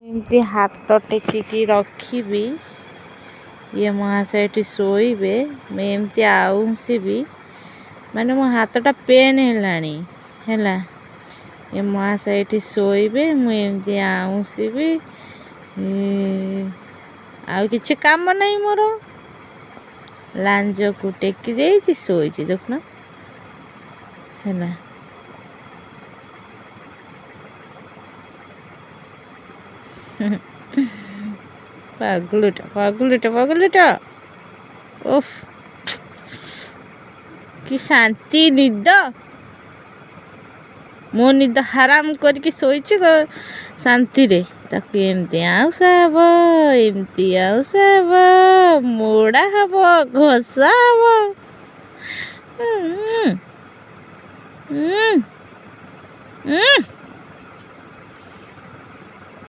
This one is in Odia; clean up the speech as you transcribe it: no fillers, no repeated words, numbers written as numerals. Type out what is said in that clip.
ଏମିତି ହାତ ଟେକିକି ରଖିବି, ଇଏ ମହାଶୟ ଏଠି ଶୋଇବେ, ମୁଁ ଏମିତି ଆଉଁସିବି, ମାନେ ମୋ ହାତଟା ପେନ୍ ହେଲାଣି ହେଲା। ଏ ମହାଶୟ ଏଠି ଶୋଇବେ, ମୁଁ ଏମିତି ଆଉଁସିବି। ଆଉ କିଛି କାମ ନାହିଁ ମୋର। ଲାଞ୍ଜକୁ ଟେକି ଦେଇଛି, ଶୋଇଛି ଦେଖୁନ ହେଲା। ପାଗଲଟା ଓଫ, କି ଶାନ୍ତି ନିଦ। ମୋ ନିଦ ହାରାମ କରିକି ଶୋଇଛି ଶାନ୍ତିରେ। ତାକୁ ଏମିତି ଆଉଁସା ହବ, ଏମିତି ଆଉଁସା ହବ, ମୋଡ଼ା ହବ, ଘଷା ହବ।